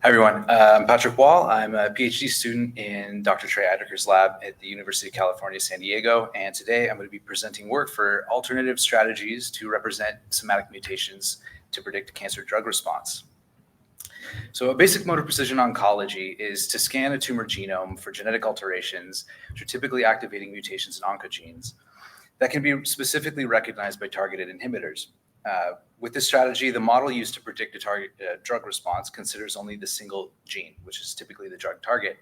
Hi, everyone. I'm Patrick Wall. I'm a PhD student in Dr. Trey Adderker's lab at the University of California, San Diego. And today I'm going to be presenting work for alternative strategies to represent somatic mutations to predict cancer drug response. So a basic mode of precision oncology is to scan a tumor genome for genetic alterations, which are typically activating mutations in oncogenes that can be specifically recognized by targeted inhibitors. With this strategy, the model used to predict a target drug response considers only the single gene, which is typically the drug target.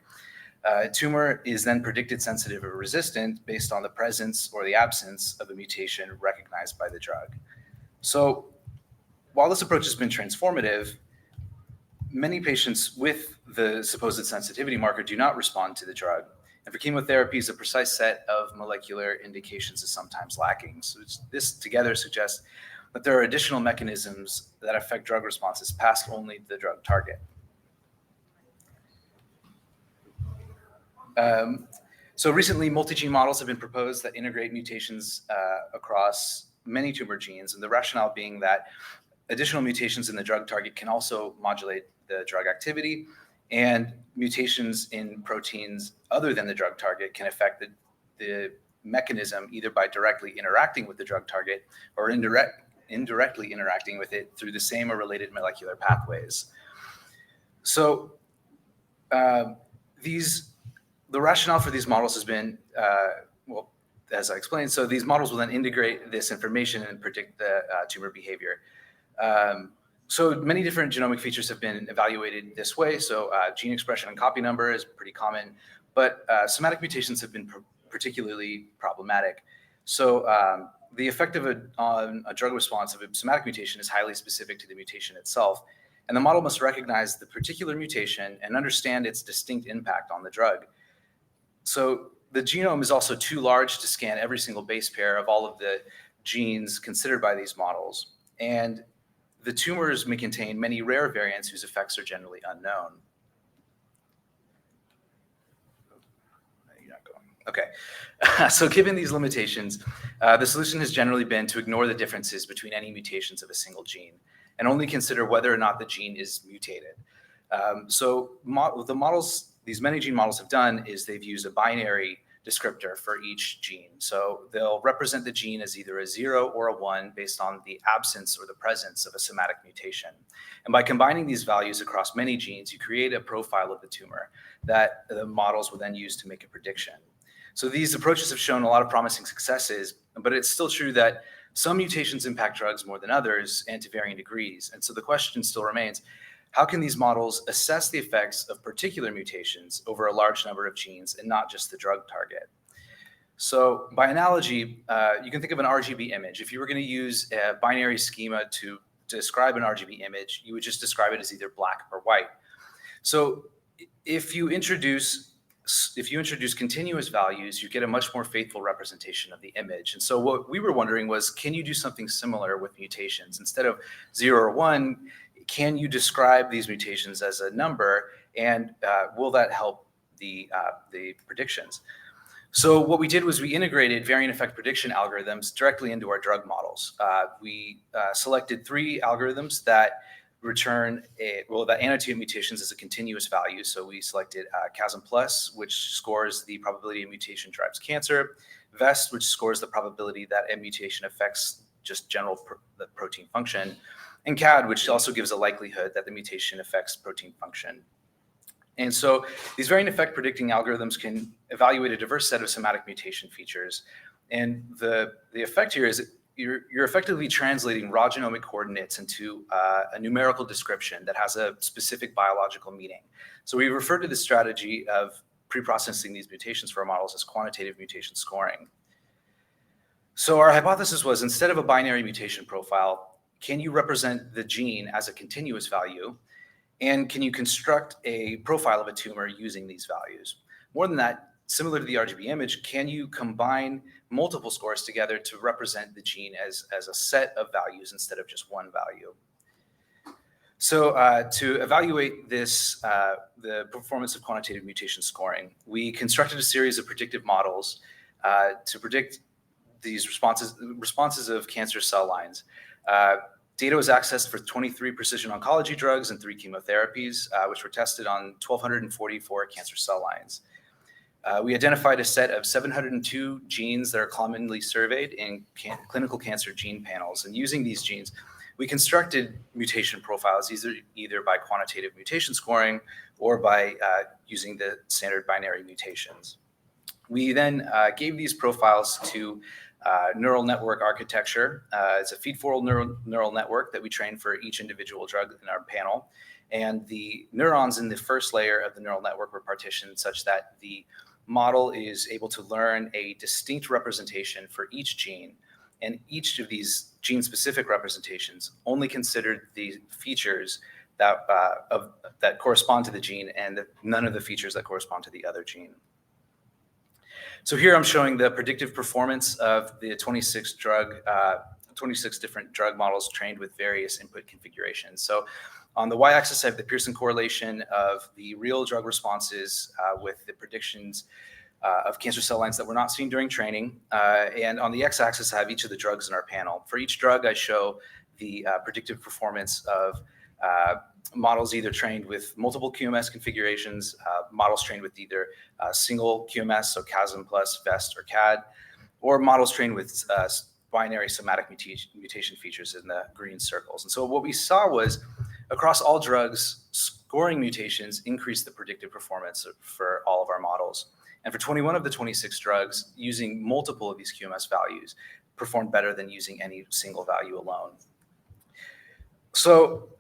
A tumor is then predicted sensitive or resistant based on the presence or the absence of a mutation recognized by the drug. So while this approach has been transformative, many patients with the supposed sensitivity marker do not respond to the drug. And for chemotherapies, a precise set of molecular indications is sometimes lacking. So this together suggests that there are additional mechanisms that affect drug responses past only the drug target. So recently, multi-gene models have been proposed that integrate mutations across many tumor genes, and the rationale being that additional mutations in the drug target can also modulate the drug activity, and mutations in proteins other than the drug target can affect the mechanism either by directly interacting with the drug target or indirectly interacting with it through the same or related molecular pathways. So the rationale for these models has been, well, as I explained, so these models will then integrate this information and predict the tumor behavior. So many different genomic features have been evaluated this way. So gene expression and copy number is pretty common, but somatic mutations have been particularly problematic. So the effect on a drug response of a somatic mutation is highly specific to the mutation itself. And the model must recognize the particular mutation and understand its distinct impact on the drug. So the genome is also too large to scan every single base pair of all of the genes considered by these models. And the tumors may contain many rare variants whose effects are generally unknown. Okay, so given these limitations, the solution has generally been to ignore the differences between any mutations of a single gene and only consider whether or not the gene is mutated. These many gene models have done is they've used a binary descriptor for each gene. So they'll represent the gene as either a 0 or a 1 based on the absence or the presence of a somatic mutation. And by combining these values across many genes, you create a profile of the tumor that the models will then use to make a prediction. So these approaches have shown a lot of promising successes, but it's still true that some mutations impact drugs more than others and to varying degrees. And so the question still remains, how can these models assess the effects of particular mutations over a large number of genes and not just the drug target? So by analogy, you can think of an RGB image. If you were going to use a binary schema to describe an RGB image, you would just describe it as either black or white. So if you introduce continuous values, you get a much more faithful representation of the image. And so what we were wondering was, can you do something similar with mutations? Instead of 0 or 1, can you describe these mutations as a number, and will that help the predictions? So what we did was we integrated variant effect prediction algorithms directly into our drug models. We selected 3 algorithms that that annotate mutations as a continuous value. So we selected CASM Plus, which scores the probability a mutation drives cancer, VEST, which scores the probability that a mutation affects just general the protein function, and CAD, which also gives a likelihood that the mutation affects protein function. And so these variant effect predicting algorithms can evaluate a diverse set of somatic mutation features. And the effect here is you're effectively translating raw genomic coordinates into a numerical description that has a specific biological meaning. So we refer to this strategy of pre-processing these mutations for our models as quantitative mutation scoring. So our hypothesis was, instead of a binary mutation profile, can you represent the gene as a continuous value? And can you construct a profile of a tumor using these values? More than that, similar to the RGB image, can you combine multiple scores together to represent the gene as a set of values instead of just one value? So to evaluate this, the performance of quantitative mutation scoring, we constructed a series of predictive models to predict these responses of cancer cell lines. Data was accessed for 23 precision oncology drugs and 3 chemotherapies, which were tested on 1,244 cancer cell lines. We identified a set of 702 genes that are commonly surveyed in clinical cancer gene panels. And using these genes, we constructed mutation profiles either by quantitative mutation scoring or by using the standard binary mutations. We then gave these profiles to neural network architecture. It's a feed-forward neural network that we train for each individual drug in our panel. And the neurons in the first layer of the neural network were partitioned such that the model is able to learn a distinct representation for each gene. And each of these gene-specific representations only considered the features that correspond to the gene and none of the features that correspond to the other gene. So here I'm showing the predictive performance of the 26 different drug models trained with various input configurations. So on the y-axis, I have the Pearson correlation of the real drug responses with the predictions of cancer cell lines that we're not seeing during training. And on the x-axis, I have each of the drugs in our panel. For each drug, I show the predictive performance of models either trained with multiple QMS configurations, models trained with either single QMS, so CASM plus, VEST, or CAD, or models trained with binary somatic mutation features in the green circles. And so what we saw was across all drugs, scoring mutations increased the predictive performance for all of our models. And for 21 of the 26 drugs, using multiple of these QMS values performed better than using any single value alone. So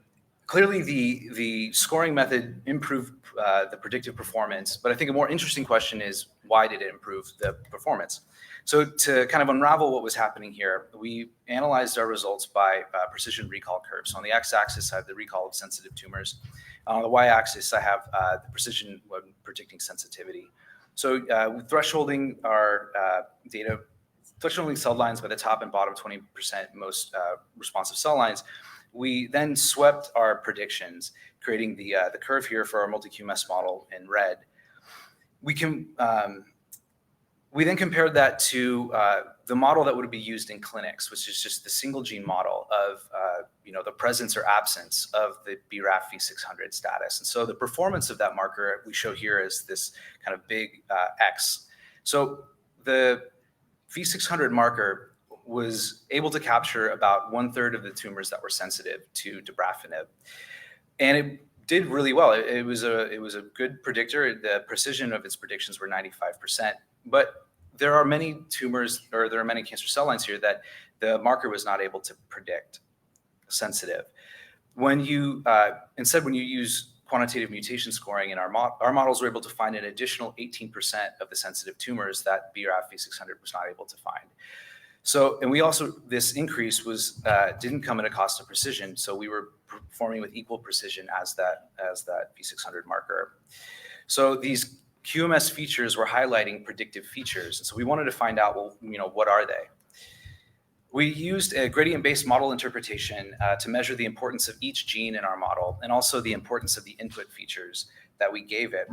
clearly the scoring method improved the predictive performance, but I think a more interesting question is, why did it improve the performance? So to kind of unravel what was happening here, we analyzed our results by precision recall curves. So on the x-axis, I have the recall of sensitive tumors. On the y-axis, I have the precision when predicting sensitivity. So thresholding our data, thresholding cell lines by the top and bottom 20% most responsive cell lines, we then swept our predictions, creating the curve here for our multi-QMS model in red. We then compared that to the model that would be used in clinics, which is just the single gene model of the presence or absence of the BRAF V600 status. And so the performance of that marker we show here is this kind of big X. So the V600 marker was able to capture about 1/3 of the tumors that were sensitive to dabrafenib, and it did really well. It was a good predictor. The precision of its predictions were 95%, but there are many tumors, or there are many cancer cell lines here that the marker was not able to predict sensitive. When you use quantitative mutation scoring in our models were able to find an additional 18% of the sensitive tumors that BRAF V600 was not able to find. So, and we also, this increase was didn't come at a cost of precision. So we were performing with equal precision as that V600 marker. So these QMS features were highlighting predictive features. And so we wanted to find out, well, what are they? We used a gradient-based model interpretation to measure the importance of each gene in our model, and also the importance of the input features that we gave it.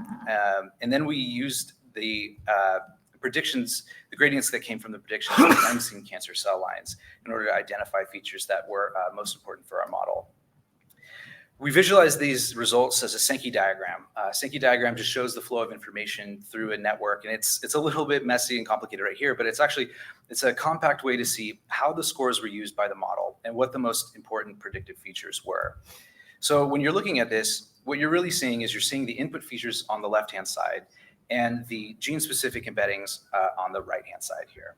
And then we used the predictions, the gradients that came from the predictions of unseen cancer cell lines in order to identify features that were most important for our model. We visualize these results as a Sankey diagram. Sankey diagram just shows the flow of information through a network, and it's a little bit messy and complicated right here, but it's a compact way to see how the scores were used by the model and what the most important predictive features were. So when you're looking at this, what you're really seeing is you're seeing the input features on the left-hand side and the gene-specific embeddings on the right-hand side here.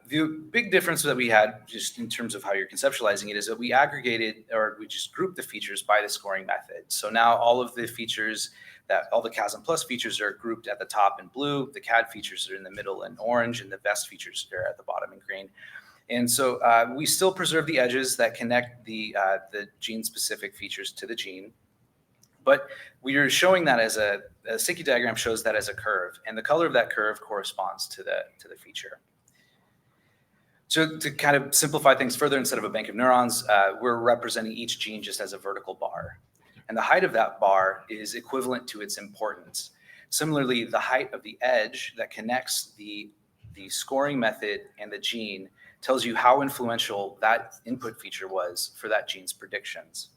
The big difference that we had, just in terms of how you're conceptualizing it, is that we aggregated, or we just grouped the features by the scoring method. So now all of the features, all the CASM plus features are grouped at the top in blue, the CAD features are in the middle in orange, and the VEST features are at the bottom in green. And so we still preserve the edges that connect the gene-specific features to the gene. But we are showing that as a Sankey diagram shows that as a curve, and the color of that curve corresponds to the feature. So to kind of simplify things further, instead of a bank of neurons, we're representing each gene just as a vertical bar. And the height of that bar is equivalent to its importance. Similarly, the height of the edge that connects the scoring method and the gene tells you how influential that input feature was for that gene's predictions.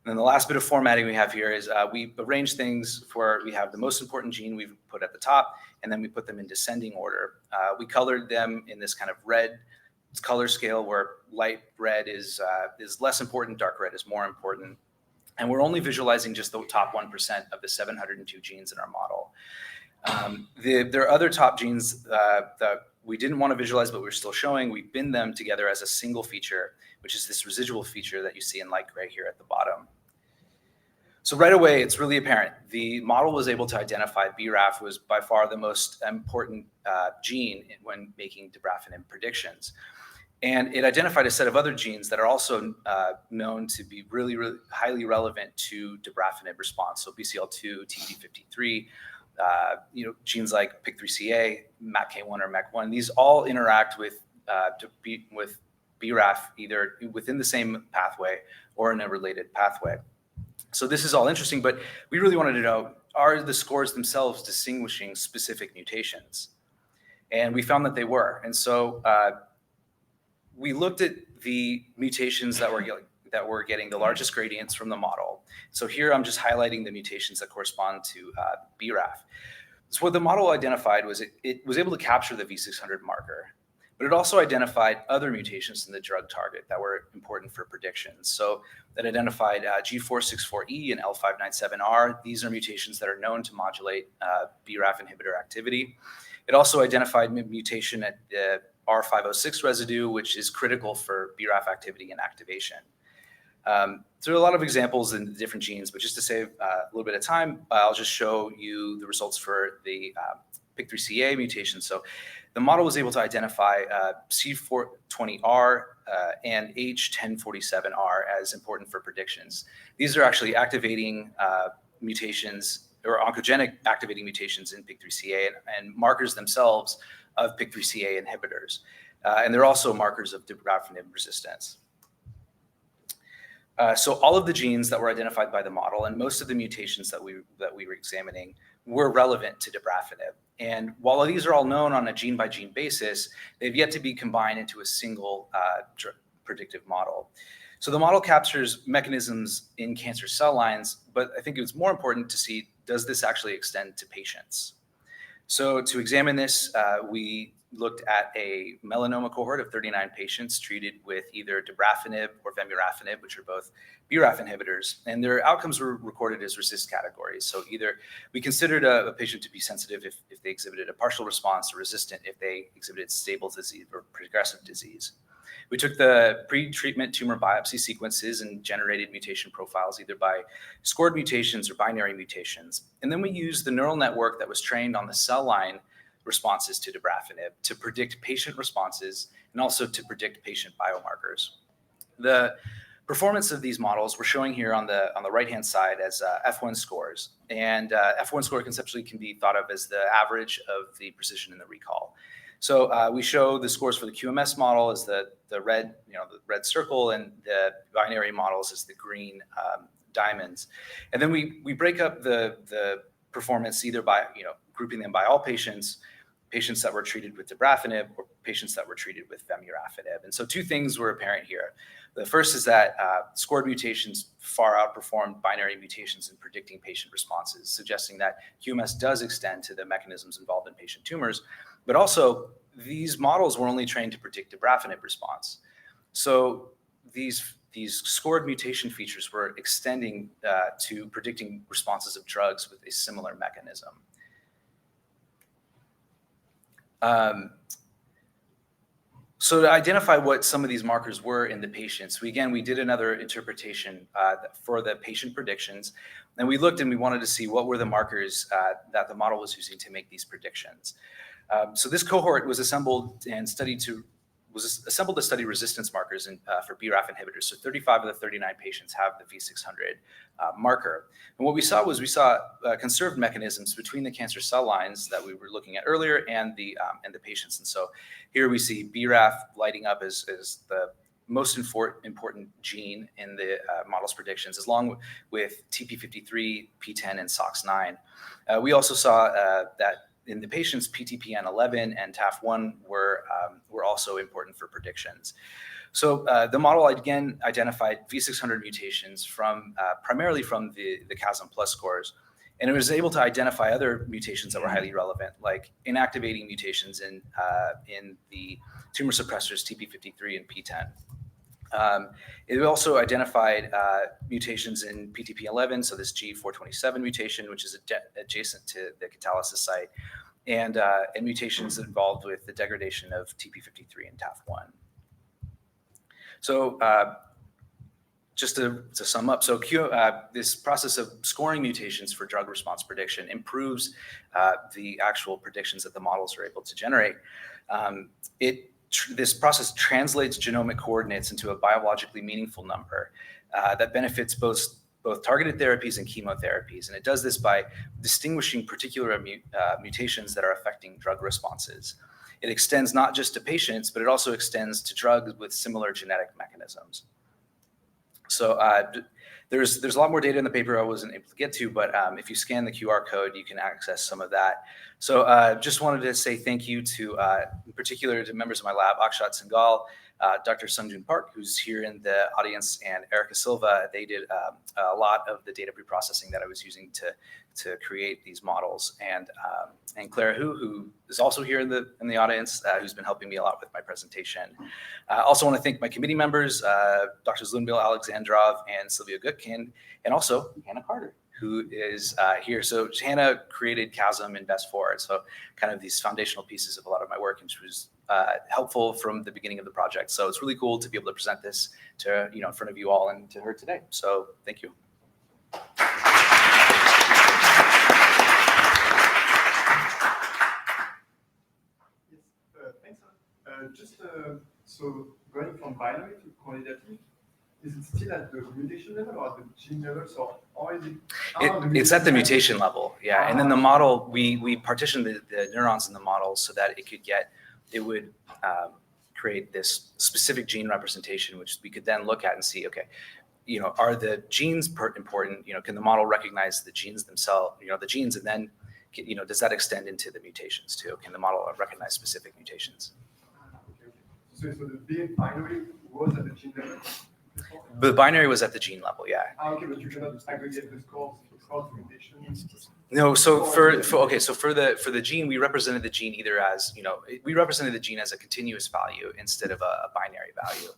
And then the last bit of formatting we have here is we arrange things for, we have the most important gene we've put at the top, and then we put them in descending order. We colored them in this kind of red color scale where light red is less important, dark red is more important. And we're only visualizing just the top 1% of the 702 genes in our model. There are other top genes that we didn't want to visualize, but we're still showing. We binned them together as a single feature, which is this residual feature that you see in light gray here at the bottom. So right away, it's really apparent. The model was able to identify BRAF was by far the most important gene when making dabrafenib predictions. And it identified a set of other genes that are also known to be really, really highly relevant to dabrafenib response. So BCL2, TP53, genes like PIK3CA, MAPK1 or MEK1, these all interact with BRAF either within the same pathway or in a related pathway. So this is all interesting, but we really wanted to know, are the scores themselves distinguishing specific mutations? And we found that they were. And so we looked at the mutations that were getting the largest gradients from the model. So here I'm just highlighting the mutations that correspond to BRAF. So what the model identified was it was able to capture the V600 marker, but it also identified other mutations in the drug target that were important for predictions. So that identified G464E and L597R. These are mutations that are known to modulate BRAF inhibitor activity. It also identified mutation at the R506 residue, which is critical for BRAF activity and activation. So there are a lot of examples in the different genes, but just to save a little bit of time, I'll just show you the results for the PIK3CA mutation. So the model was able to identify C420R and H1047R as important for predictions. These are actually activating mutations or oncogenic activating mutations in PIK3CA and markers themselves of PIK3CA inhibitors. And they're also markers of dabrafenib resistance. So all of the genes that were identified by the model and most of the mutations that we were examining were relevant to dabrafenib. And while these are all known on a gene-by-gene basis, they've yet to be combined into a single predictive model. So the model captures mechanisms in cancer cell lines, but I think it was more important to see, does this actually extend to patients? So to examine this, we looked at a melanoma cohort of 39 patients treated with either dabrafenib or vemurafenib, which are both BRAF inhibitors, and their outcomes were recorded as RECIST categories. So either we considered a patient to be sensitive if they exhibited a partial response, or resistant if they exhibited stable disease or progressive disease. We took the pre-treatment tumor biopsy sequences and generated mutation profiles either by scored mutations or binary mutations. And then we used the neural network that was trained on the cell line responses to dabrafenib to predict patient responses and also to predict patient biomarkers. The performance of these models we're showing here on the right-hand side as F1 scores. And F1 score conceptually can be thought of as the average of the precision and the recall. So we show the scores for the QMS model as the red, the red circle, and the binary models as the green diamonds. And then we break up the performance either by grouping them by all patients that were treated with dabrafenib, or patients that were treated with vemurafenib. And so two things were apparent here. The first is that scored mutations far outperformed binary mutations in predicting patient responses, suggesting that QMS does extend to the mechanisms involved in patient tumors. But also, these models were only trained to predict dabrafenib response. So these scored mutation features were extending to predicting responses of drugs with a similar mechanism. So to identify what some of these markers were in the patients, we did another interpretation for the patient predictions, and we looked and we wanted to see what were the markers that the model was using to make these predictions. So this cohort was assembled and assembled to study resistance markers for BRAF inhibitors. So 35 of the 39 patients have the V600 marker. And what we saw conserved mechanisms between the cancer cell lines that we were looking at earlier and the patients. And so here we see BRAF lighting up as the most important gene in the model's predictions, along with TP53, P10, and SOX9. We also saw that in the patients, PTPN11 and TAF1 were also important for predictions. So the model again identified V600 mutations from primarily from the CHASM plus scores, and it was able to identify other mutations that were highly relevant, like inactivating mutations in the tumor suppressors TP53 and PTEN. It also identified mutations in PTP11, so this G427 mutation, which is adjacent to the catalysis site, and mutations involved with the degradation of TP53 and TAF1. So just to sum up, so this process of scoring mutations for drug response prediction improves the actual predictions that the models are able to generate. This process translates genomic coordinates into a biologically meaningful number that benefits both targeted therapies and chemotherapies. And it does this by distinguishing particular mutations that are affecting drug responses. It extends not just to patients, but it also extends to drugs with similar genetic mechanisms. So there's a lot more data in the paper I wasn't able to get to, but if you scan the QR code, you can access some of that. So just wanted to say thank you to, in particular, to members of my lab, Akshat Singhal, Dr. Sungjun Park, who's here in the audience, and Erica Silva. They did a lot of the data preprocessing that I was using to create these models, and Clara who is also here in the audience, who's been helping me a lot with my presentation. I also want to thank my committee members, Drs. Lunbil Alexandrov and Sylvia Gutkin, and also Hannah Carter, who is here. So Hannah created CHASM and BEST4, so kind of these foundational pieces of a lot of my work, and she was helpful from the beginning of the project. So it's really cool to be able to present this to in front of you all and to her today. So thank you. Just so going from binary to quantitative, is it still at the mutation level or at the gene level? So or is it? It's at the mutation level, yeah. And then the model, we partitioned the neurons in the model so that it would create this specific gene representation, which we could then look at and see, okay, are the genes important? Can the model recognize the genes themselves? The genes, and then does that extend into the mutations too? Can the model recognize specific mutations? So the binary was at the gene level? The binary was at the gene level, yeah. Okay, but you cannot aggregate the scores across mutations? No, so for the gene, we represented the gene either as, we represented the gene as a continuous value instead of a binary value.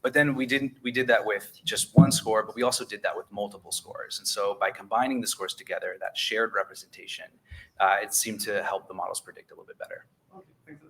But then we did that with just one score, but we also did that with multiple scores. And so by combining the scores together, that shared representation, it seemed to help the models predict a little bit better. Okay, thanks.